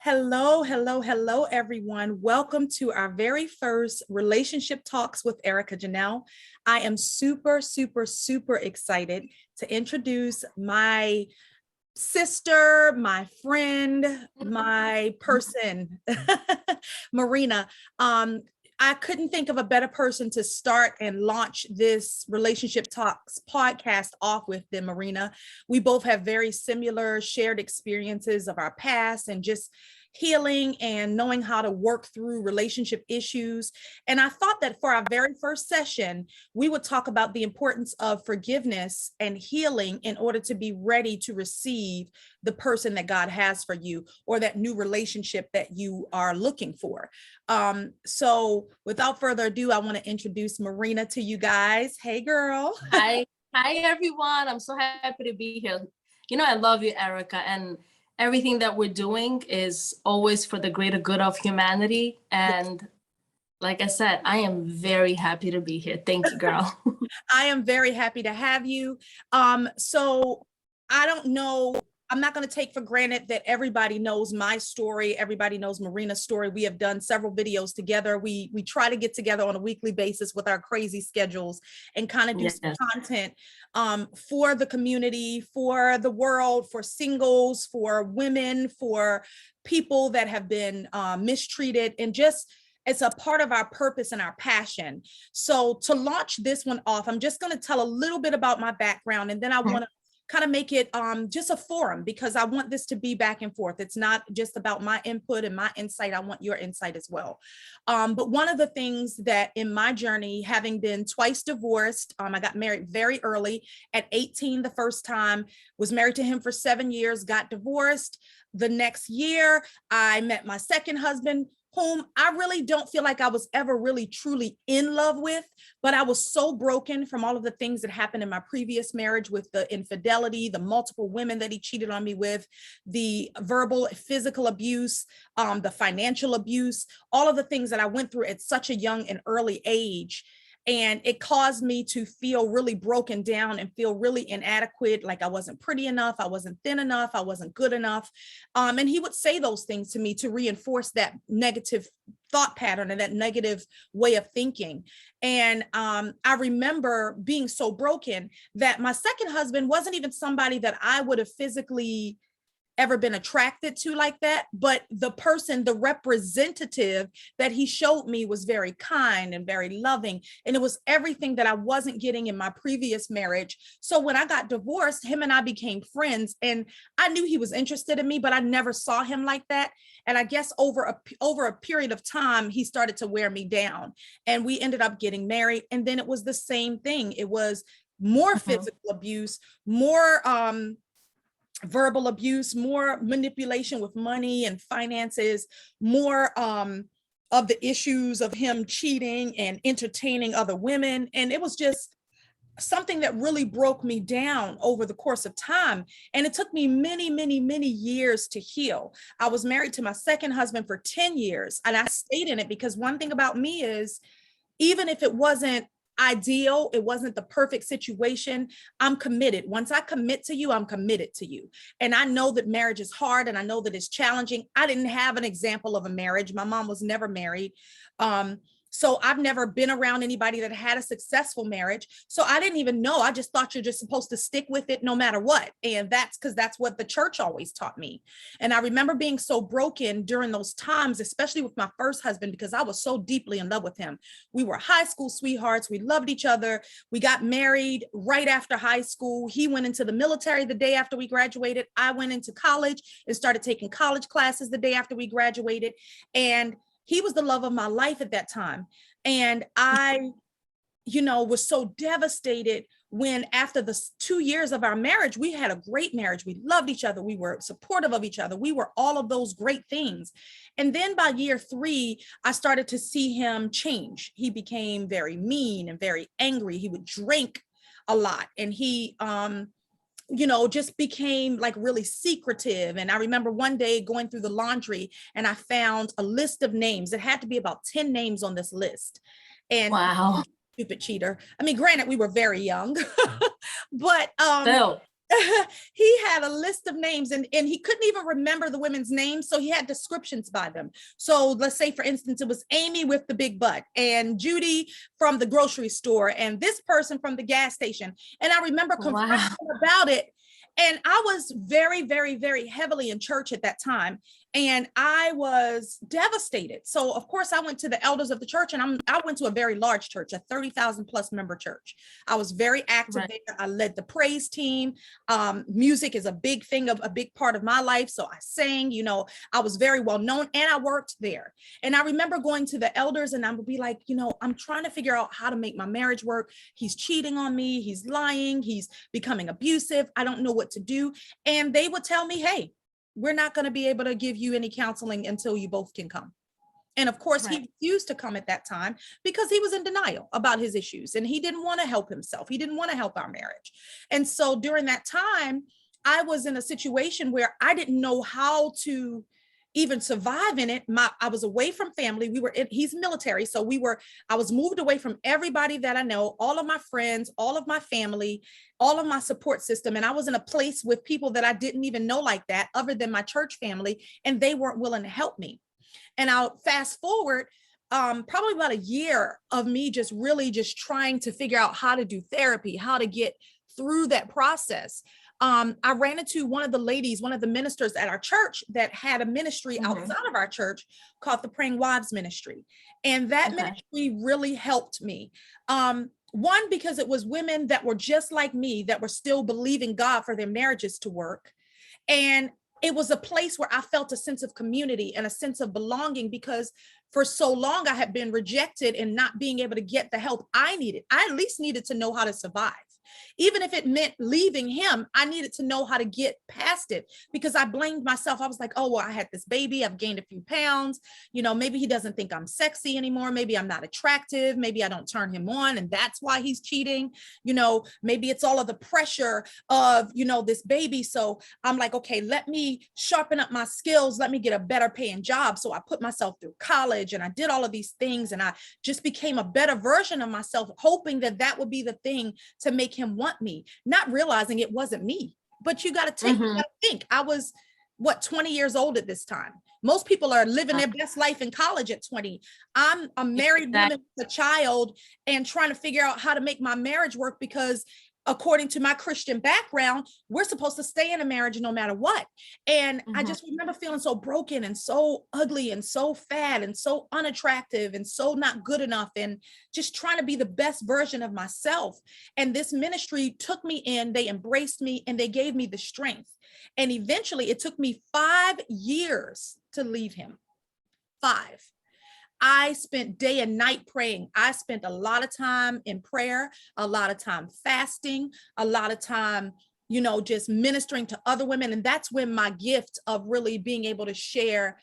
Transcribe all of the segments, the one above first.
Hello, hello, hello, everyone. Welcome to our very first Relationship Talks with Erica Janelle. I am super, super, super excited to introduce my sister, my friend, my person, Marina. I couldn't think of a better person to start and launch this Relationship Talks podcast off with than Marina. We both have very similar shared experiences of our past and just healing and knowing how to work through relationship issues. And I thought that for our very first session, we would talk about the importance of forgiveness and healing in order to be ready to receive the person that God has for you or that new relationship that you are looking for. So without further ado, I want to introduce Marina to you guys. Hey, girl. Hi everyone. I'm so happy to be here. I love you, Erica, and everything that we're doing is always for the greater good of humanity. And like I said, I am very happy to be here. Thank you, girl. I am very happy to have you. So I don't know, I'm not going to take for granted that everybody knows my story. Everybody knows Marina's story. We have done several videos together. We try to get together on a weekly basis with our crazy schedules and kind of do some content for the community, for the world, for singles, for women, for people that have been mistreated, and just it's a part of our purpose and our passion. So to launch this one off, I'm just going to tell a little bit about my background, and then I want to kind of make it just a forum, because I want this to be back and forth. It's not just about my input and my insight. I want your insight as well. But one of the things that in my journey, having been twice divorced, I got married very early at 18 the first time, was married to him for 7 years, got divorced. The next year, I met my second husband, whom I really don't feel like I was ever really truly in love with, but I was so broken from all of the things that happened in my previous marriage, with the infidelity, the multiple women that he cheated on me with, the verbal, physical abuse, the financial abuse, all of the things that I went through at such a young and early age. And it caused me to feel really broken down and feel really inadequate, like I wasn't pretty enough, I wasn't thin enough, I wasn't good enough. And he would say those things to me to reinforce that negative thought pattern and that negative way of thinking. And I remember being so broken that my second husband wasn't even somebody that I would have physically ever been attracted to like that, but the person, the representative that he showed me was very kind and very loving, and it was everything that I wasn't getting in my previous marriage. So when I got divorced, him and I became friends, and I knew he was interested in me, but I never saw him like that. And I guess over a period of time, he started to wear me down, and we ended up getting married. And then it was the same thing. It was more physical abuse, more verbal abuse, more manipulation with money and finances, more of the issues of him cheating and entertaining other women. And it was just something that really broke me down over the course of time. And it took me many, many, many years to heal. I was married to my second husband for 10 years, and I stayed in it because one thing about me is, even if it wasn't ideal, it wasn't the perfect situation, I'm committed. Once I commit to you, I'm committed to you. And I know that marriage is hard, and I know that it's challenging. I didn't have an example of a marriage. My mom was never married. So I've never been around anybody that had a successful marriage. So I didn't even know. I just thought you're just supposed to stick with it no matter what. And that's because that's what the church always taught me. And I remember being so broken during those times, especially with my first husband, because I was so deeply in love with him. We were high school sweethearts. We loved each other. We got married right after high school. He went into the military the day after we graduated. I went into college and started taking college classes the day after we graduated. And he was the love of my life at that time. And I, was so devastated when, after the 2 years of our marriage, we had a great marriage. We loved each other. We were supportive of each other. We were all of those great things. And then by year 3, I started to see him change. He became very mean and very angry. He would drink a lot, and he, just became like really secretive. And I remember one day going through the laundry, and I found a list of names. It had to be about 10 names on this list. And wow. Stupid cheater. I mean, granted, we were very young, but he had a list of names and he couldn't even remember the women's names. So he had descriptions by them. So let's say, for instance, it was Amy with the big butt and Judy from the grocery store and this person from the gas station. And I remember confronting him about it. And I was very, very, very heavily in church at that time. And I was devastated. So of course I went to the elders of the church, and I went to a very large church, a 30,000 plus member church. I was very active there. I led the praise team. Music is a big thing, a big part of my life. So I sang, you know, I was very well known and I worked there. And I remember going to the elders and I would be like, you know, I'm trying to figure out how to make my marriage work. He's cheating on me. He's lying. He's becoming abusive. I don't know what to do. And they would tell me, hey, we're not going to be able to give you any counseling until you both can come. And of course, he refused to come at that time because he was in denial about his issues and he didn't want to help himself. He didn't want to help our marriage. And so during that time, I was in a situation where I didn't know how to even survive in it. I was away from family. He's military. So I was moved away from everybody that I know, all of my friends, all of my family, all of my support system. And I was in a place with people that I didn't even know like that, other than my church family, and they weren't willing to help me. And I'll fast forward probably about a year of me just trying to figure out how to do therapy, how to get through that process. I ran into one of the ministers at our church that had a ministry outside of our church called the Praying Wives Ministry. And that ministry really helped me. One, because it was women that were just like me, that were still believing God for their marriages to work. And it was a place where I felt a sense of community and a sense of belonging, because for so long I had been rejected and not being able to get the help I needed. I at least needed to know how to survive. Even if it meant leaving him, I needed to know how to get past it, because I blamed myself. I was like, oh, well, I had this baby. I've gained a few pounds. You know, maybe he doesn't think I'm sexy anymore. Maybe I'm not attractive. Maybe I don't turn him on, and that's why he's cheating. You know, maybe it's all of the pressure of, you know, this baby. So I'm like, okay, let me sharpen up my skills. Let me get a better paying job. So I put myself through college and I did all of these things, and I just became a better version of myself, hoping that that would be the thing to make him want me, not realizing it wasn't me. But you got to think, I was 20 years old at this time. Most people are living their best life in college at 20. I'm a married woman with a child and trying to figure out how to make my marriage work, because according to my Christian background, we're supposed to stay in a marriage no matter what. And I just remember feeling so broken and so ugly and so fat and so unattractive and so not good enough, and just trying to be the best version of myself. And this ministry took me in, they embraced me, and they gave me the strength. And eventually it took me 5 years to leave him. 5. I spent day and night praying. I spent a lot of time in prayer, a lot of time fasting, a lot of time, you know, just ministering to other women. And that's when my gift of really being able to share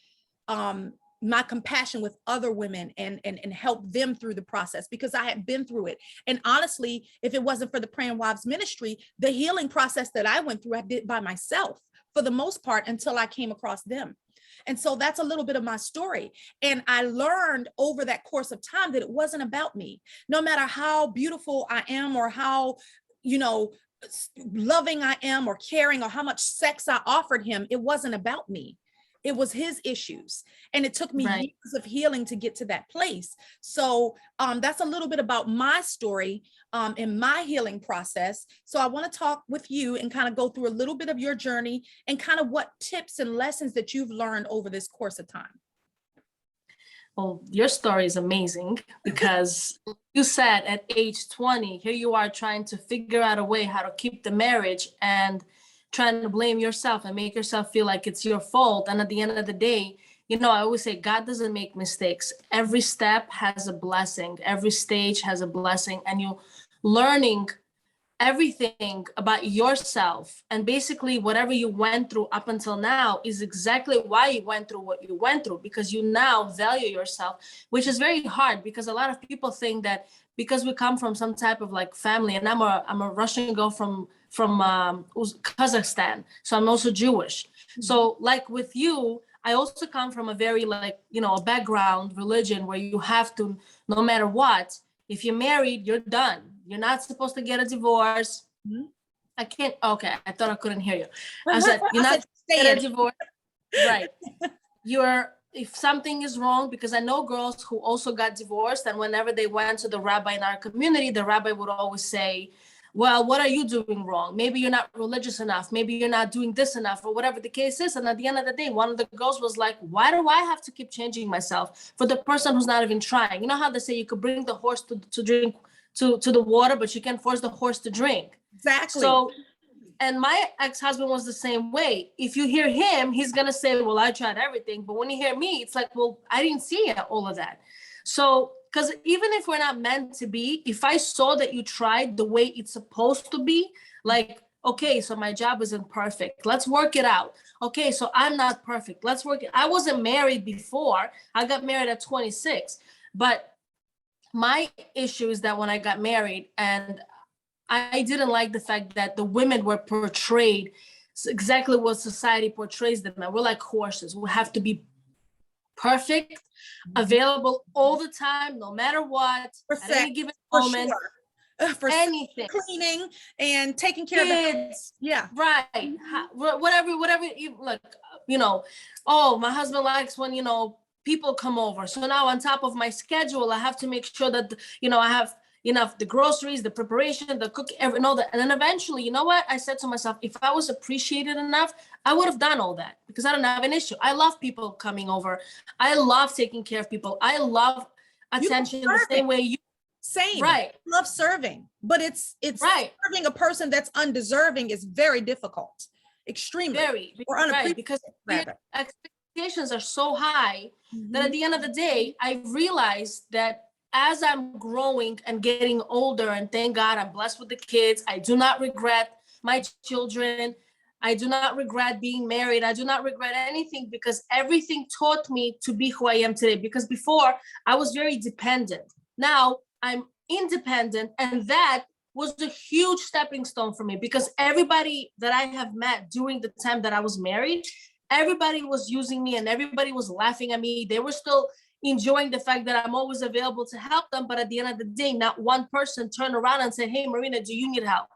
my compassion with other women and help them through the process, because I had been through it. And honestly, if it wasn't for the Praying Wives Ministry, the healing process that I went through, I did by myself for the most part, until I came across them. And so that's a little bit of my story. And I learned over that course of time that it wasn't about me. No matter how beautiful I am, or how, you know, loving I am, or caring, or how much sex I offered him, it wasn't about me. It was his issues. And it took me years of healing to get to that place. So that's a little bit about my story in my healing process. So I want to talk with you and kind of go through a little bit of your journey and kind of what tips and lessons that you've learned over this course of time. Well, your story is amazing, because you said at age 20, here you are trying to figure out a way how to keep the marriage and trying to blame yourself and make yourself feel like it's your fault. And at the end of the day, you know, I always say God doesn't make mistakes. Every step has a blessing. Every stage has a blessing. And you learning everything about yourself, and basically whatever you went through up until now is exactly why you went through what you went through, because you now value yourself, which is very hard, because a lot of people think that because we come from some type of like family, and I'm a Russian girl from Kazakhstan, so I'm also Jewish. So like with you, I also come from a very like, you know, a background religion where you have to, no matter what, if you're married, you're done. You're not supposed to get a divorce. I can't. Okay, I thought I couldn't hear you. I said you're I not said, stay get in a it. divorce, right? You're if something is wrong, because I know girls who also got divorced, and whenever they went to the rabbi in our community, the rabbi would always say, well, what are you doing wrong? Maybe you're not religious enough. Maybe you're not doing this enough, or whatever the case is. And at the end of the day, one of the girls was like, why do I have to keep changing myself for the person who's not even trying? You know how they say you could bring the horse to drink to the water, but you can't force the horse to drink. Exactly. So, and my ex-husband was the same way. If you hear him, he's gonna say, well, I tried everything. But when you hear me, it's like, well, I didn't see all of that. So, because even if we're not meant to be, if I saw that you tried the way it's supposed to be, like, okay, so my job isn't perfect. Let's work it out. Okay, so I'm not perfect. Let's work it. I wasn't married before. I got married at 26. But my issue is that when I got married, and I didn't like the fact that the women were portrayed exactly what society portrays them. And we're like horses. We have to be perfect, available all the time, no matter what, at any given moment, for anything, cleaning and taking care of the kids, yeah, right? Whatever you like, oh, my husband likes when people come over. So now on top of my schedule, I have to make sure that I have enough, the groceries, the preparation, the cooking, and all that. And then eventually, you know what? I said to myself, if I was appreciated enough, I would have done all that, because I don't have an issue. I love people coming over. I love taking care of people. I love attention the same way you. Same. Right. I love serving, but it's right. Serving a person that's undeserving is very difficult. Extremely. Very. Or right. Because expectations are so high that at the end of the day, I realized that as I'm growing and getting older, and thank God I'm blessed with the kids, I do not regret my children. I do not regret being married. I do not regret anything, because everything taught me to be who I am today. Because before I was very dependent. Now I'm independent, and that was a huge stepping stone for me, because everybody that I have met during the time that I was married, everybody was using me and everybody was laughing at me. They were still enjoying the fact that I'm always available to help them. But at the end of the day, not one person turned around and said, hey, Marina, do you need help?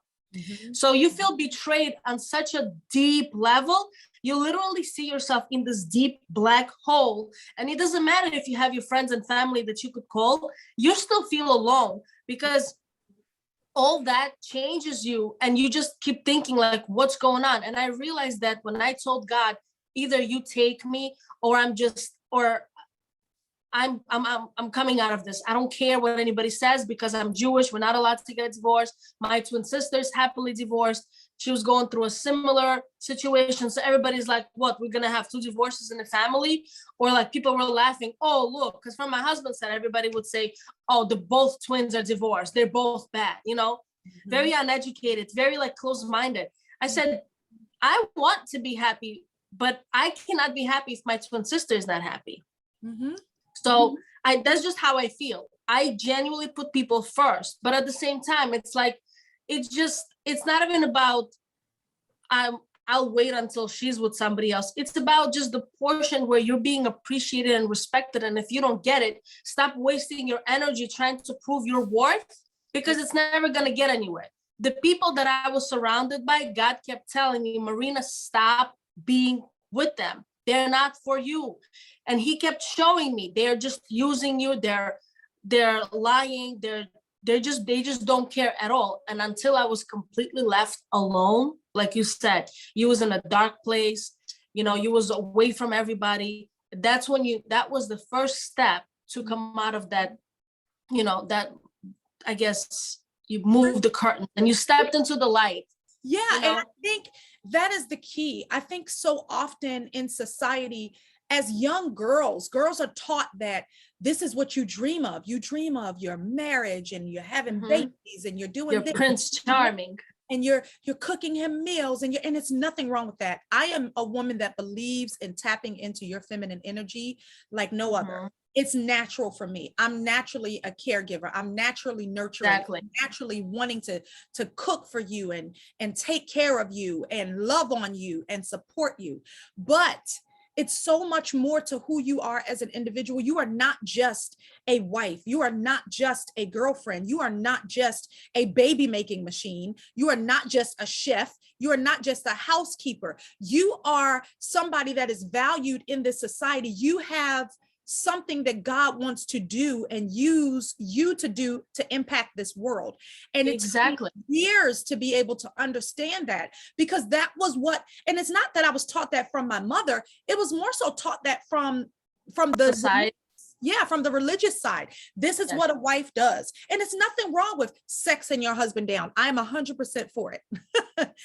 So you feel betrayed on such a deep level. You literally see yourself in this deep black hole. And it doesn't matter if you have your friends and family that you could call, you still feel alone, because all that changes you and you just keep thinking like, what's going on? And I realized that when I told God, either you take me or I'm coming out of this. I don't care what anybody says, because I'm Jewish. We're not allowed to get divorced. My twin sister's happily divorced. She was going through a similar situation. So everybody's like, what, we're going to have 2 divorces in the family? Or like people were laughing. Oh, look, because from my husband's side, everybody would say, oh, the both twins are divorced. They're both bad, very uneducated, very like closed-minded. I said, I want to be happy, but I cannot be happy if my twin sister is not happy. So that's just how I feel. I genuinely put people first, but at the same time, it's like, it's not even about, I'll wait until she's with somebody else. It's about just the portion where you're being appreciated and respected. And if you don't get it, stop wasting your energy trying to prove your worth, because it's never going to get anywhere. The people that I was surrounded by, God kept telling me, Marina, stop being with them. They're not for you. And he kept showing me, they're just using you. They're lying. They just don't care at all. And until I was completely left alone, like you said, you was in a dark place, you was away from everybody. That was the first step to come out of that, that, I guess, you moved the curtain and you stepped into the light. Yeah. And I think that is the key. I think so often in society, as young girls are taught that this is what you dream of. You dream of your marriage and you're having babies and you're doing your Prince Charming. And you're cooking him meals and it's nothing wrong with that. I am a woman that believes in tapping into your feminine energy like no other. It's natural for me. I'm naturally a caregiver. I'm naturally nurturing, I'm naturally wanting to cook for you and take care of you and love on you and support you. But It's so much more to who you are as an individual. You are not just a wife. You are not just a girlfriend. You are not just a baby making machine. You are not just a chef. You are not just a housekeeper. You are somebody that is valued in this society. You have something that God wants to do and use you to do to impact this world. And it took me years to be able to understand that, because that was what, and it's not that I was taught that from my mother, it was more so taught that from the Society. Yeah, from the religious side. This is what a wife does. And it's nothing wrong with sexing your husband down. I'm 100% for it.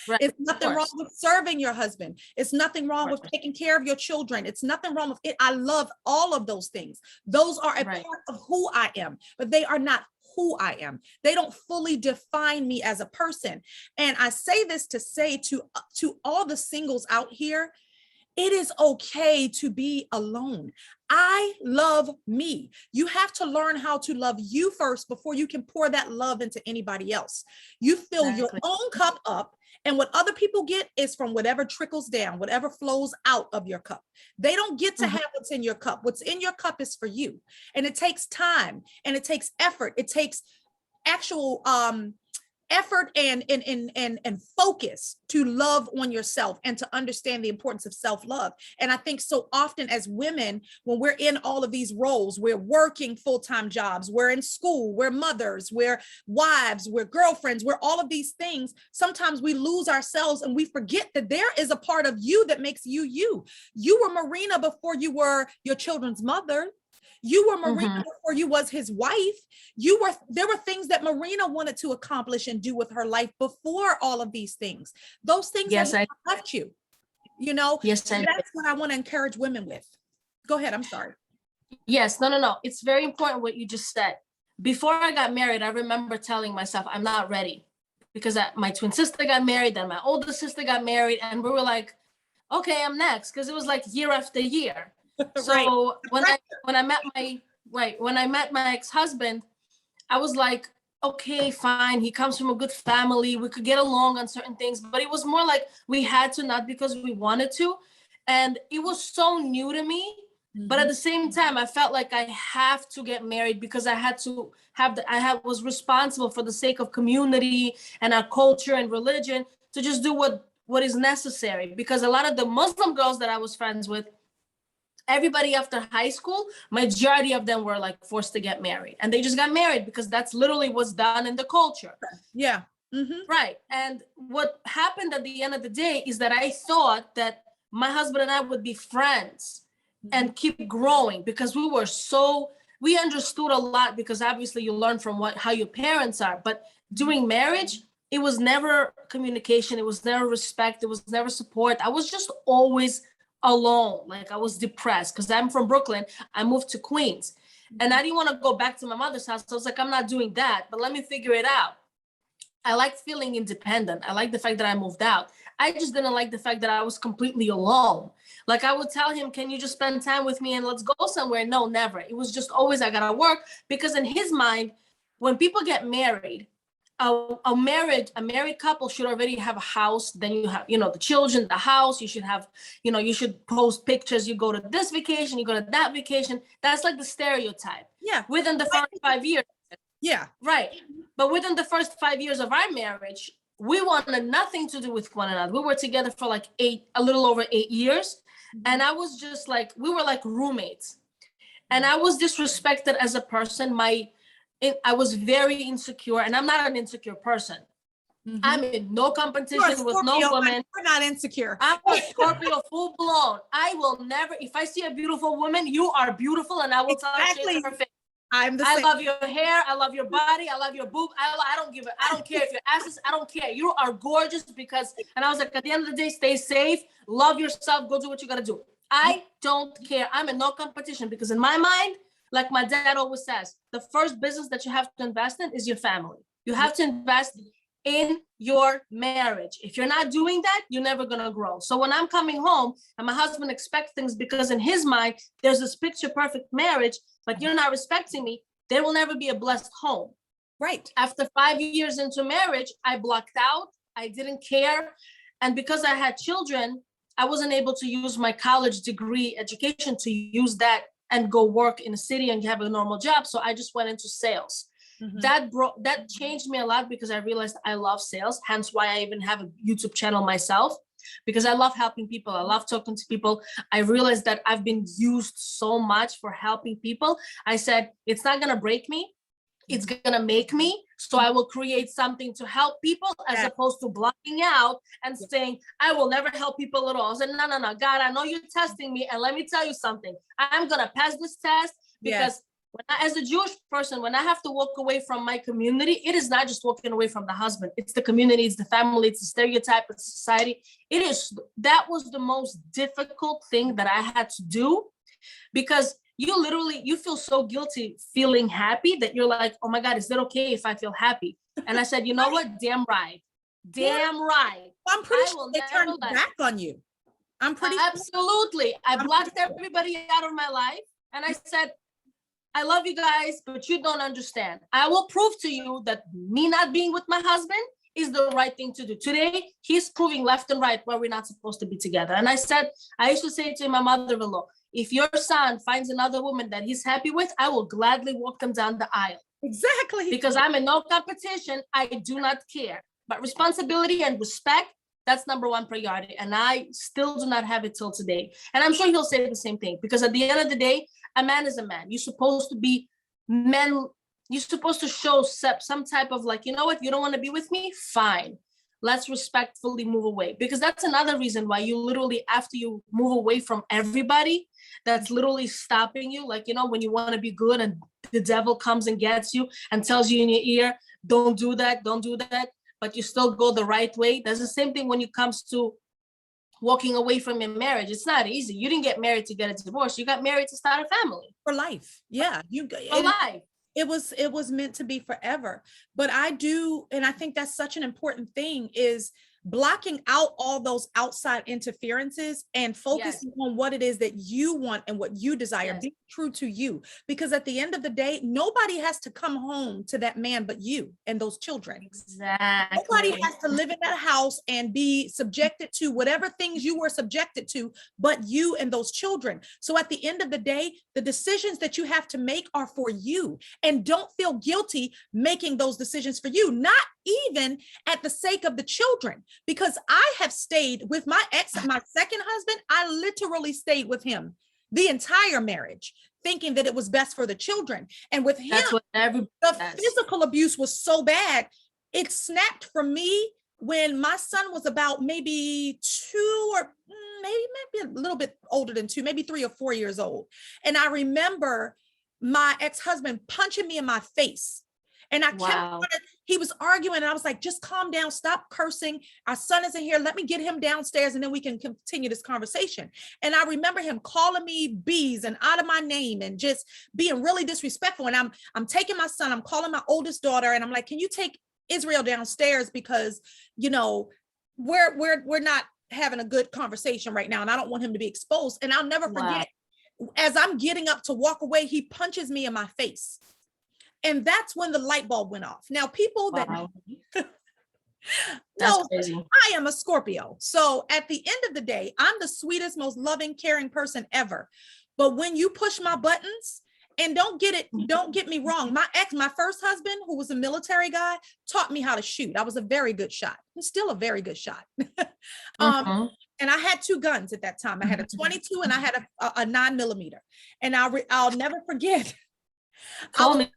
Right, it's nothing wrong with serving your husband. It's nothing wrong with taking care of your children. It's nothing wrong with it. I love all of those things. Those are a part of who I am, but they are not who I am. They don't fully define me as a person. And I say this to say to all the singles out here, it is okay to be alone. I love me. You have to learn how to love you first before you can pour that love into anybody else. You fill your own cup up, and what other people get is from whatever trickles down, whatever flows out of your cup. They don't get to have what's in your cup. What's in your cup is for you. And it takes time, and it takes effort. It takes actual effort and focus to love on yourself and to understand the importance of self-love. And I think so often as women, when we're in all of these roles, we're working full-time jobs, we're in school, we're mothers, we're wives, we're girlfriends, we're all of these things. Sometimes we lose ourselves and we forget that there is a part of you that makes you you. You were Marina before you were your children's mother. You were Marina before you was his wife. There were things that Marina wanted to accomplish and do with her life before all of these things. Those things that left you, you know. That's what I want to encourage women with. Go ahead. I'm sorry. Yes, no. It's very important what you just said. Before I got married, I remember telling myself, I'm not ready, because my twin sister got married, then my older sister got married, and we were like, okay, I'm next, because it was like year after year. So when I met my ex-husband, I was like, okay, fine. He comes from a good family. We could get along on certain things, but it was more like we had to, not because we wanted to. And it was so new to me. But at the same time, I felt like I have to get married because I had to was responsible for the sake of community and our culture and religion to just do what is necessary. Because a lot of the Muslim girls that I was friends with, everybody after high school, majority of them were like forced to get married, and they just got married because that's literally what's done in the culture. Yeah. Right. And what happened at the end of the day is that I thought that my husband and I would be friends and keep growing, because we understood a lot, because obviously you learn from how your parents are. But during marriage, it was never communication. It was never respect. It was never support. I was just always alone. Like, I was depressed because I'm from Brooklyn. I moved to Queens, and I didn't want to go back to my mother's house. So I was like, I'm not doing that, but let me figure it out. I liked feeling independent. I liked the fact that I moved out. I just didn't like the fact that I was completely alone. Like, I would tell him, can you just spend time with me and let's go somewhere? No, never. It was just always, I gotta work. Because in his mind, when people get married, a married couple should already have a house. Then you have, the children, the house. You should have, you should post pictures. You go to this vacation, you go to that vacation. That's like the stereotype. Yeah. Within the first 5 years. Yeah. Right. But within the first 5 years of our marriage, we wanted nothing to do with one another. We were together for like a little over 8 years. And I was just like, we were like roommates. And I was disrespected as a person. I was very insecure, and I'm not an insecure person. I'm in no competition with no woman. We're not insecure. I'm a Scorpio full blown. I will never, if I see a beautiful woman, you are beautiful, and I will tell you her face. I love your hair. I love your body. I love your boob. I don't care if your ass is, I don't care. You are gorgeous and I was like, at the end of the day, stay safe, love yourself, go do what you got to do. I don't care. I'm in no competition, because in my mind, like my dad always says, the first business that you have to invest in is your family. You have to invest in your marriage. If you're not doing that, you're never going to grow. So when I'm coming home and my husband expects things, because in his mind, there's this picture perfect marriage, but you're not respecting me, there will never be a blessed home. Right. After 5 years into marriage, I blocked out. I didn't care. And because I had children, I wasn't able to use my college degree education to use that and go work in a city and have a normal job. So I just went into sales. That changed me a lot because I realized I love sales. Hence why I even have a YouTube channel myself, because I love helping people. I love talking to people. I realized that I've been used so much for helping people. I said, it's not going to break me. It's going to make me. So I will create something to help people as opposed to blocking out and saying, I will never help people at all. I said, no, God, I know you're testing me. And let me tell you something. I'm going to pass this test because as a Jewish person, when I have to walk away from my community, it is not just walking away from the husband. It's the community, it's the family, it's the stereotype, it's society. That was the most difficult thing that I had to do, because you feel so guilty feeling happy that you're like, oh my God, is it okay if I feel happy? And I said, you know what? Damn right. Right. I'm pretty sure they turned back on you. I'm pretty Absolutely. I blocked everybody out of my life. And I said, I love you guys, but you don't understand. I will prove to you that me not being with my husband is the right thing to do. Today, he's proving left and right why we're not supposed to be together. And I used to say to my mother-in-law, if your son finds another woman that he's happy with, I will gladly walk them down the aisle. Exactly. Because I'm in no competition. I do not care. But responsibility and respect, that's number one priority. And I still do not have it till today. And I'm sure he'll say the same thing, because at the end of the day, a man is a man. You're supposed to be men. You're supposed to show some type of like, you know what, you don't want to be with me? Fine. Let's respectfully move away. Because that's another reason why you literally, after you move away from everybody, that's literally stopping you. Like, you know, when you want to be good and the devil comes and gets you and tells you in your ear, don't do that, don't do that, but you still go the right way. That's the same thing when it comes to walking away from your marriage. It's not easy. You didn't get married to get a divorce. You got married to start a family. For life. Yeah. For life. It was meant to be forever. But I do, and I think that's such an important thing, is blocking out all those outside interferences and focusing on what it is that you want and what you desire. Be true to you, because at the end of the day, nobody has to come home to that man but you and those children. Exactly. Nobody has to live in that house and be subjected to whatever things you were subjected to but you and those children. So at the end of the day, the decisions that you have to make are for you, and don't feel guilty making those decisions for you, not even at the sake of the children. Because I have stayed with my my second husband. I literally stayed with him the entire marriage, thinking that it was best for the children. And with him, the physical abuse was so bad, it snapped from me when my son was about maybe 2 or maybe a little bit older than 2, maybe 3 or 4 years old. And I remember my ex-husband punching me in my face. And I kept, he was arguing, and I was like, just calm down, stop cursing. Our son isn't here. Let me get him downstairs and then we can continue this conversation. And I remember him calling me bees and out of my name and just being really disrespectful. And I'm taking my son, I'm calling my oldest daughter, and I'm like, can you take Israel downstairs, because, you know, we're not having a good conversation right now, and I don't want him to be exposed. And I'll never forget, as I'm getting up to walk away, he punches me in my face. And that's when the light bulb went off. Now, people that know I am a Scorpio. So at the end of the day, I'm the sweetest, most loving, caring person ever. But when you push my buttons, and don't get me wrong, my first husband, who was a military guy, taught me how to shoot. I was a very good shot. I'm still a very good shot. And I had 2 guns at that time. I had a 22 and I had a 9mm. And I'll never forget. I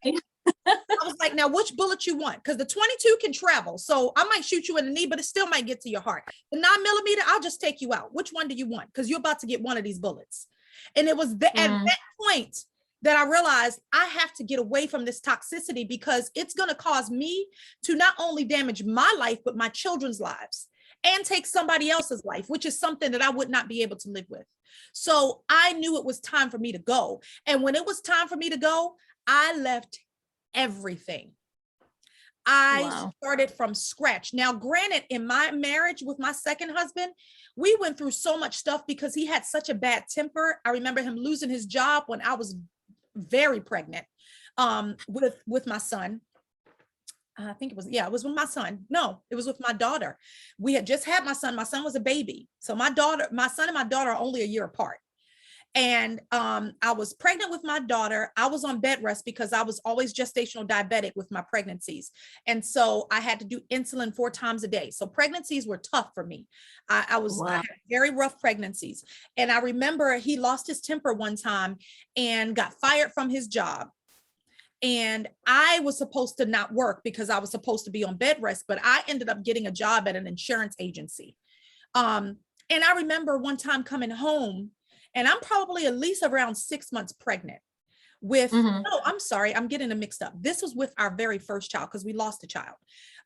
was like, now which bullet you want? Because the 22 can travel. So I might shoot you in the knee, but it still might get to your heart. The 9mm, I'll just take you out. Which one do you want? Because you're about to get one of these bullets. And it was at that point that I realized I have to get away from this toxicity, because it's going to cause me to not only damage my life, but my children's lives, and take somebody else's life, which is something that I would not be able to live with. So I knew it was time for me to go. And when it was time for me to go, I left everything. I started from scratch. Now, granted, in my marriage with my second husband, we went through so much stuff because he had such a bad temper. I remember him losing his job when I was very pregnant with my son. I think it was, yeah, it was with my son. No, it was with my daughter. We had just had my son. My son was a baby. So my son and my daughter are only a year apart. And I was pregnant with my daughter. I was on bed rest because I was always gestational diabetic with my pregnancies. And so I had to do insulin 4 times a day. So pregnancies were tough for me. I had very rough pregnancies. And I remember he lost his temper one time and got fired from his job. And I was supposed to not work because I was supposed to be on bed rest, but I ended up getting a job at an insurance agency. And I remember one time coming home, and I'm probably at least around 6 months pregnant with, oh, I'm sorry, I'm getting them mixed up. This was with our very first child because we lost a child.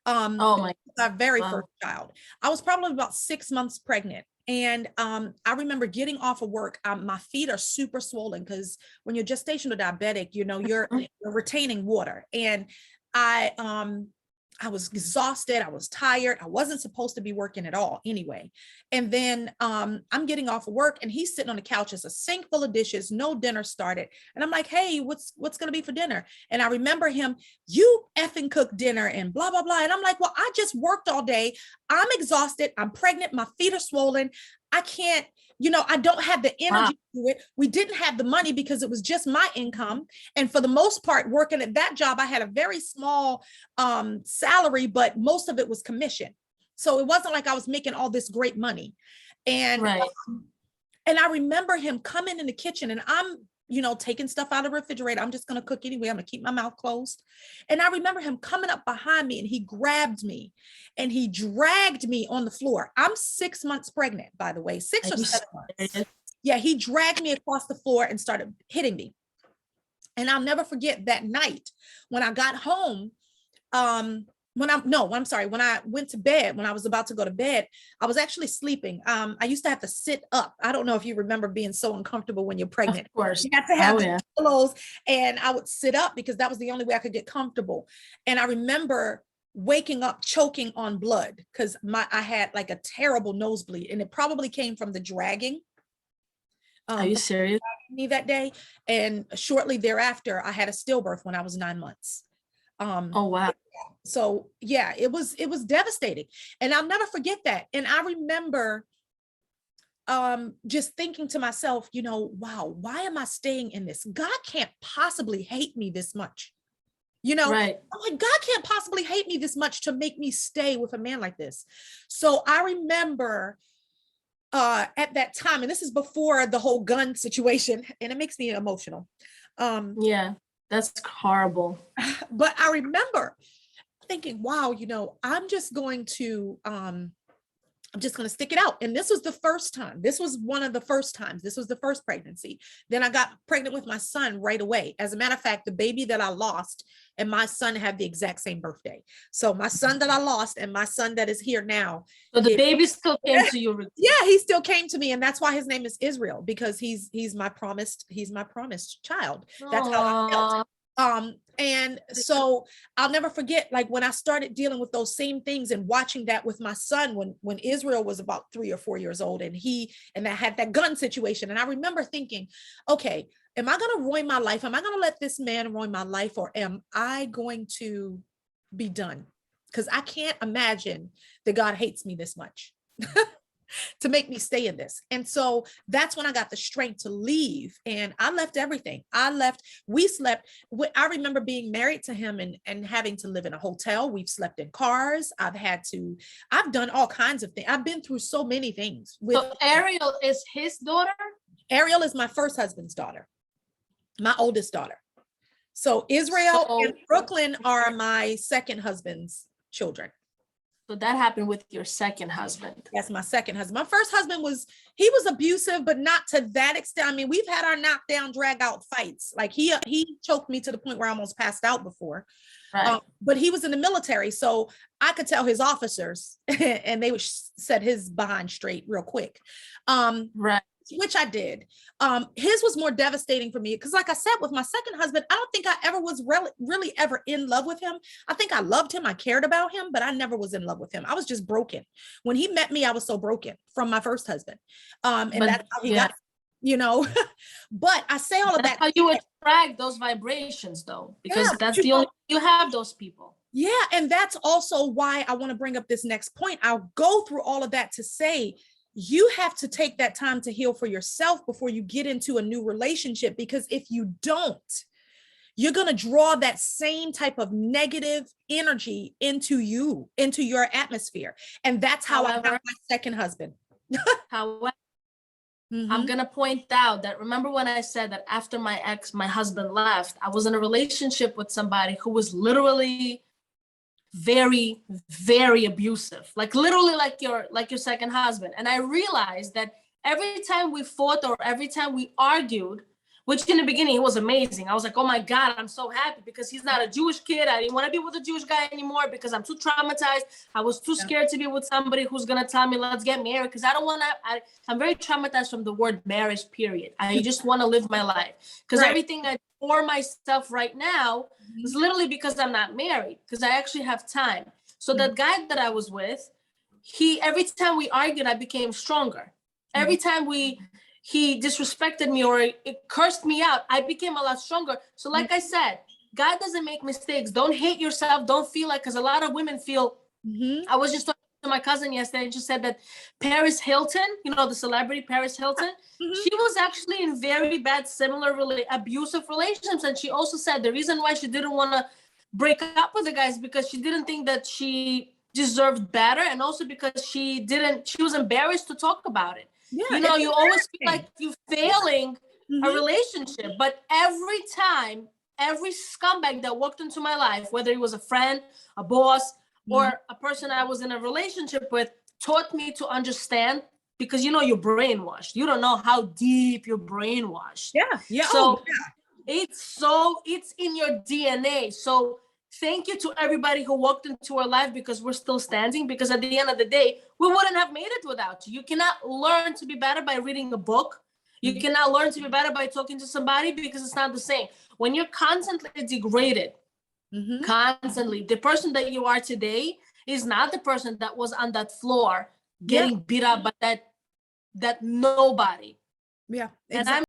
Our very first child. I was probably about 6 months pregnant. And I remember getting off of work. My feet are super swollen because when you're gestational diabetic, you know, you're retaining water. And I was exhausted. I was tired. I wasn't supposed to be working at all anyway. And then I'm getting off of work and he's sitting on the couch. It's a sink full of dishes, no dinner started. And I'm like, hey, what's going to be for dinner? And I remember him, you effing cook dinner and blah, blah, blah. And I'm like, well, I just worked all day. I'm exhausted. I'm pregnant. My feet are swollen. I can't, you know, I don't have the energy to do it. We didn't have the money because it was just my income. And for the most part, working at that job, I had a very small salary, but most of it was commission. So it wasn't like I was making all this great money. And, and I remember him coming in the kitchen and I'm, you know, taking stuff out of the refrigerator. I'm just going to cook anyway. I'm going to keep my mouth closed. And I remember him coming up behind me and he grabbed me and he dragged me on the floor. I'm 6 months pregnant, by the way, 6 or 7 months. Yeah, he dragged me across the floor and started hitting me. And I'll never forget that night when I got home. When I went to bed, when I was about to go to bed, I was actually sleeping. I used to have to sit up. I don't know if you remember being so uncomfortable when you're pregnant. Of course. You had to have pillows and I would sit up because that was the only way I could get comfortable. And I remember waking up choking on blood because I had like a terrible nosebleed and it probably came from the dragging. Are you serious? Me that day. And shortly thereafter, I had a stillbirth when I was 9 months. Oh, wow. So yeah, it was devastating. And I'll never forget that. And I remember just thinking to myself, you know, wow, why am I staying in this? God can't possibly hate me this much. You know, I'm like, God can't possibly hate me this much to make me stay with a man like this. So I remember at that time, and this is before the whole gun situation, and it makes me emotional. Yeah, that's horrible. But I remember thinking, wow, you know, I'm just going to stick it out. And this was the first time. This was one of the first times. This was the first pregnancy. Then I got pregnant with my son right away. As a matter of fact, the baby that I lost and my son had the exact same birthday. So my son that I lost and my son that is here now. So the baby still came to you. Yeah, he still came to me. And that's why his name is Israel, because he's my promised child. That's how I felt. And so I'll never forget, like when I started dealing with those same things and watching that with my son when Israel was about 3 or 4 years old and I had that gun situation. And I remember thinking, okay, am I going to ruin my life? Am I going to let this man ruin my life, or am I going to be done? Because I can't imagine that God hates me this much. To make me stay in this. And so that's when I got the strength to leave. And I left everything. We slept. I remember being married to him and having to live in a hotel. We've slept in cars. I've done all kinds of things. I've been through so many things. So Ariel is his daughter? Ariel is my first husband's daughter, my oldest daughter. So Israel and Brooklyn are my second husband's children. So that happened with your second husband. That's my second husband. My first husband he was abusive, but not to that extent. I mean, we've had our knockdown, drag out fights. Like he choked me to the point where I almost passed out before. Right. But he was in the military, so I could tell his officers and they would set his behind straight real quick. Right. Which I did. His was more devastating for me because, like I said, with my second husband, I don't think I ever was really ever in love with him. I think I loved him, I cared about him, but I never was in love with him. I was just broken. When he met me, I was so broken from my first husband. And that's how he got, you know. But I say all of that. How you attract those vibrations, though, because that's the only you have those people. Yeah. And that's also why I want to bring up this next point. I'll go through all of that to say, you have to take that time to heal for yourself before you get into a new relationship, because if you don't, you're going to draw that same type of negative energy into your atmosphere. And that's how I got my second husband. However, I'm going to point out that, remember when I said that after my husband left, I was in a relationship with somebody who was literally very, very abusive, like literally like your second husband. And I realized that every time we fought or every time we argued, which in the beginning, it was amazing. I was like, oh my God, I'm so happy because he's not a Jewish kid. I didn't want to be with a Jewish guy anymore because I'm too traumatized. I was too scared to be with somebody who's going to tell me, let's get married. Because I don't want to, I'm very traumatized from the word marriage, period. I just want to live my life. Because everything I do for myself right now is literally because I'm not married, because I actually have time. So that guy that I was with, every time we argued, I became stronger. Every time he disrespected me or it cursed me out, I became a lot stronger. So like I said, God doesn't make mistakes. Don't hate yourself. Don't feel like, because a lot of women feel, I was just talking to my cousin yesterday and she said that Paris Hilton, you know, the celebrity Paris Hilton, she was actually in very bad, similar, abusive relationships. And she also said the reason why she didn't want to break up with the guy is because she didn't think that she deserved better. And also because she was embarrassed to talk about it. Yeah, you know, you always feel like you're failing a relationship, but every time, every scumbag that walked into my life, whether it was a friend, a boss, or a person I was in a relationship with, taught me to understand, because you know you're brainwashed. You don't know how deep you're brainwashed. Yeah. So it's in your DNA. So thank you to everybody who walked into our life, because we're still standing, because at the end of the day, we wouldn't have made it without you. You cannot learn to be better by reading a book. You cannot learn to be better by talking to somebody, because it's not the same. When you're constantly degraded, constantly, the person that you are today is not the person that was on that floor getting beat up by that nobody. Yeah, exactly. And I'm